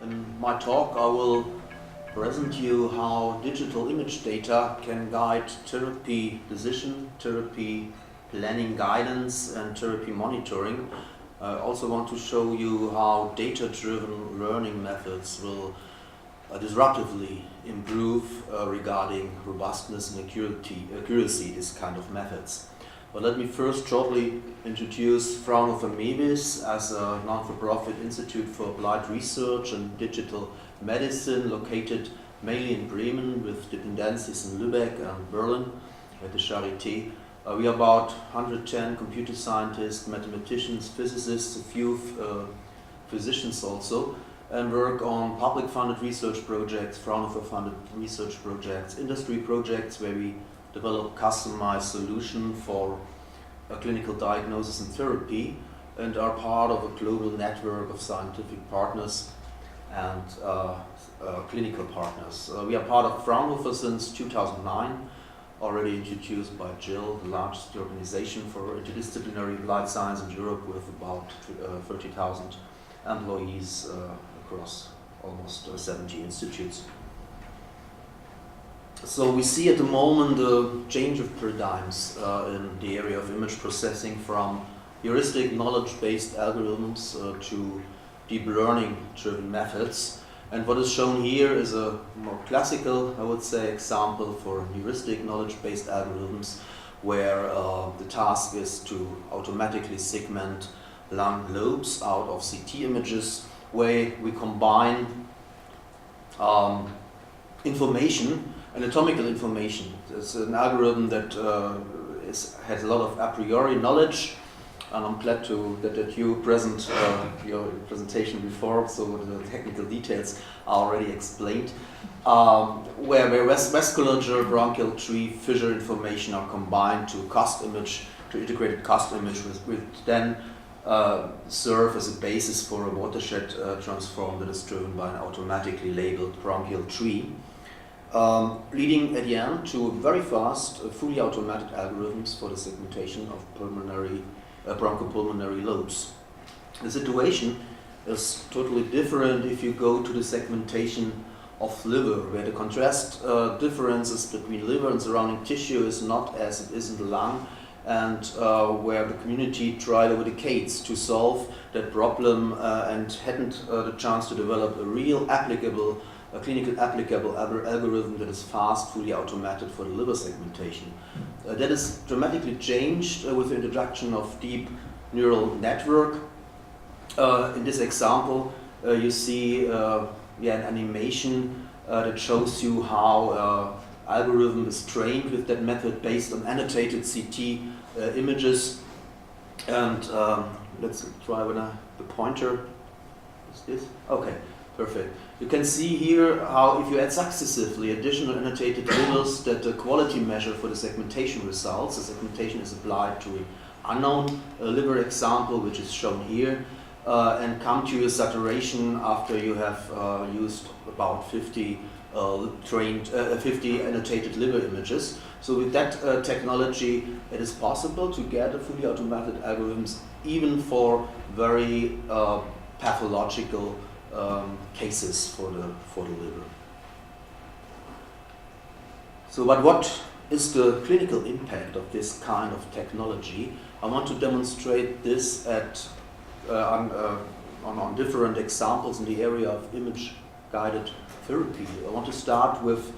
In my talk I will present you how digital image data can guide therapy decision, therapy planning guidance and therapy monitoring. I also want to show you how data-driven learning methods will disruptively improve regarding robustness and accuracy, these kind of methods. But let me first shortly introduce Fraunhofer MEVIS as a non-for-profit institute for applied research and digital medicine located mainly in Bremen with dependencies in Lübeck and Berlin at the Charité. We are about 110 computer scientists, mathematicians, physicists, a few physicians also, and work on public funded research projects, Fraunhofer funded research projects, industry projects where we develop customized solution for a clinical diagnosis and therapy, and are part of a global network of scientific partners and clinical partners. We are part of Fraunhofer since 2009, already introduced by Jill, the largest organization for interdisciplinary applied science in Europe with about 30,000 employees across almost 70 institutes. So we see at the moment a change of paradigms in the area of image processing from heuristic knowledge-based algorithms to deep learning-driven methods. And what is shown here is a more classical, I would say, example for heuristic knowledge-based algorithms where the task is to automatically segment lung lobes out of CT images, where we combine information, anatomical information. It's an algorithm that has a lot of a priori knowledge, and I'm glad that you present your presentation before, so the technical details are already explained. Where vasculature, bronchial tree, fissure information are combined to integrated cost image, which then serve as a basis for a watershed transform that is driven by an automatically labeled bronchial tree. Leading at the end to very fast, fully automatic algorithms for the segmentation of bronchopulmonary lobes. The situation is totally different if you go to the segmentation of liver, where the contrast differences between liver and surrounding tissue is not as it is in the lung, and where the community tried over decades to solve that problem and hadn't the chance to develop a real clinical applicable algorithm that is fast, fully automated for the liver segmentation. That is dramatically changed with the introduction of deep neural network. In this example, you see an animation that shows you how algorithm is trained with that method based on annotated CT images. And let's try with the pointer. Is this? Okay, perfect. You can see here how if you add successively additional annotated labels that the quality measure for the segmentation results. The segmentation is applied to an unknown liver example, which is shown here, and come to a saturation after you have used about 50 annotated liver images. So with that technology, it is possible to get a fully automated algorithms even for very pathological cases for the liver. So, but what is the clinical impact of this kind of technology? I want to demonstrate this on different examples in the area of image-guided therapy. I want to start with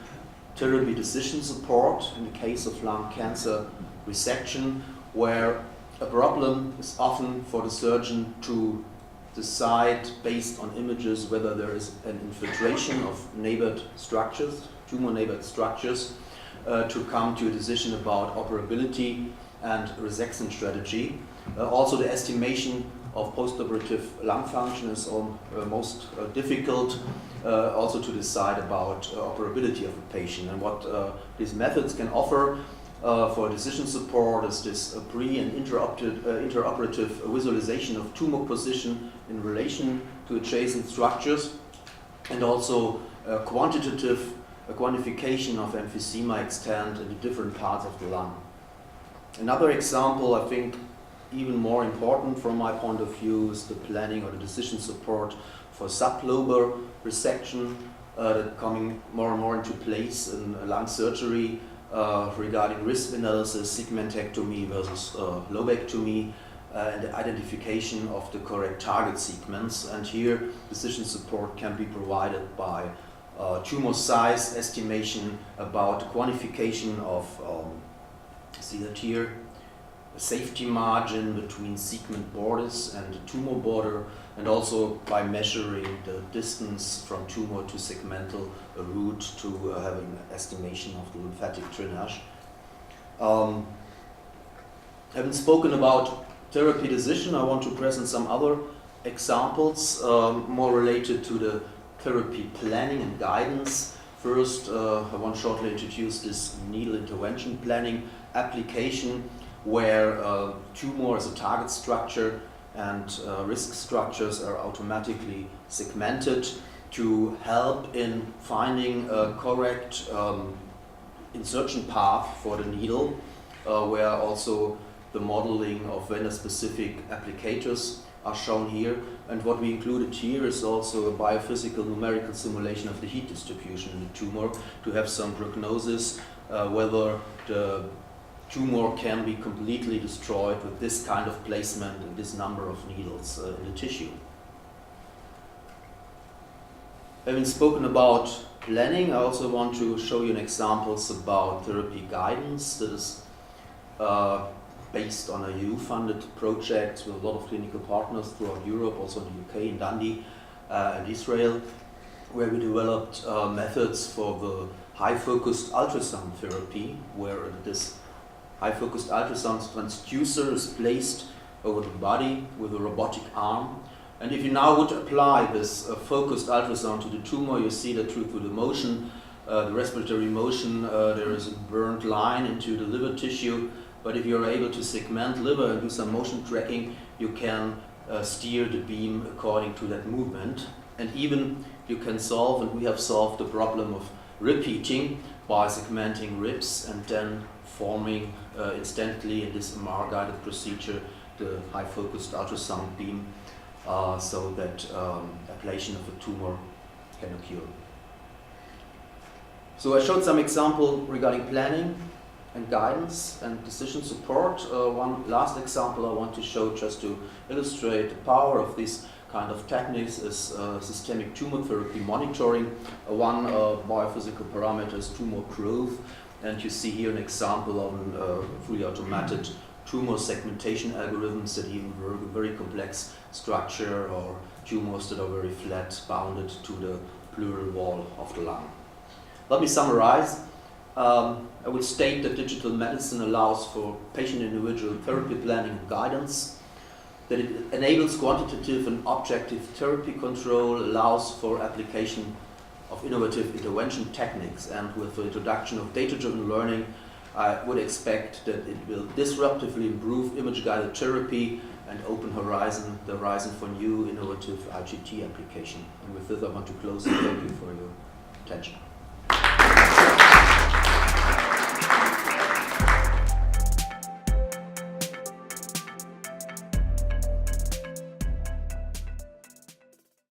therapy decision support in the case of lung cancer resection, where a problem is often for the surgeon to decide based on images whether there is an infiltration of neighbored structures, tumor-neighbored structures, to come to a decision about operability and resection strategy. Also, the estimation of postoperative lung function is most difficult, also to decide about operability of a patient. And what these methods can offer for decision support is this pre- and interoperative visualization of tumor position in relation to adjacent structures, and also quantitative quantification of emphysema extent in the different parts of the lung. Another example, I think, even more important from my point of view is the planning or the decision support for sublobar resection that coming more and more into place in lung surgery regarding risk analysis, segmentectomy versus lobectomy, and the identification of the correct target sequence. And here decision support can be provided by tumor size estimation, about quantification of, see that here, a safety margin between segment borders and the tumor border, and also by measuring the distance from tumor to segmental route to having an estimation of the lymphatic drainage. Having spoken about therapy decision, I want to present some other examples more related to the therapy planning and guidance. First, I want to shortly introduce this needle intervention planning application where tumor as a target structure and risk structures are automatically segmented to help in finding a correct insertion path for the needle, where also the modeling of vendor-specific applicators are shown here. And what we included here is also a biophysical numerical simulation of the heat distribution in the tumor to have some prognosis whether the tumor can be completely destroyed with this kind of placement and this number of needles in the tissue. Having spoken about planning, I also want to show you examples about therapy guidance that is based on a EU-funded project with a lot of clinical partners throughout Europe, also in the UK, in Dundee, and Israel, where we developed methods for the high-focused ultrasound therapy, where this high-focused ultrasound transducer is placed over the body with a robotic arm. And if you now would apply this focused ultrasound to the tumor, you see that through the motion, the respiratory motion, there is a burnt line into the liver tissue. But if you're able to segment liver and do some motion tracking, you can steer the beam according to that movement. And even you can solve, and we have solved, the problem of repeating by segmenting ribs and then forming instantly in this MR-guided procedure the high-focused ultrasound beam so that ablation of a tumor can occur. So I showed some example regarding planning and guidance and decision support. One last example I want to show just to illustrate the power of this kind of techniques is systemic tumor therapy monitoring. One biophysical parameter is tumor growth, and you see here an example of a fully automated tumor segmentation algorithms that even work a very complex structure or tumors that are very flat bounded to the pleural wall of the lung. Let me summarize. I will state that digital medicine allows for patient individual therapy planning and guidance, that it enables quantitative and objective therapy control, allows for application of innovative intervention techniques, and with the introduction of data-driven learning, I would expect that it will disruptively improve image-guided therapy and open the horizon for new innovative IGT application. And with this I want to close and thank you for your attention.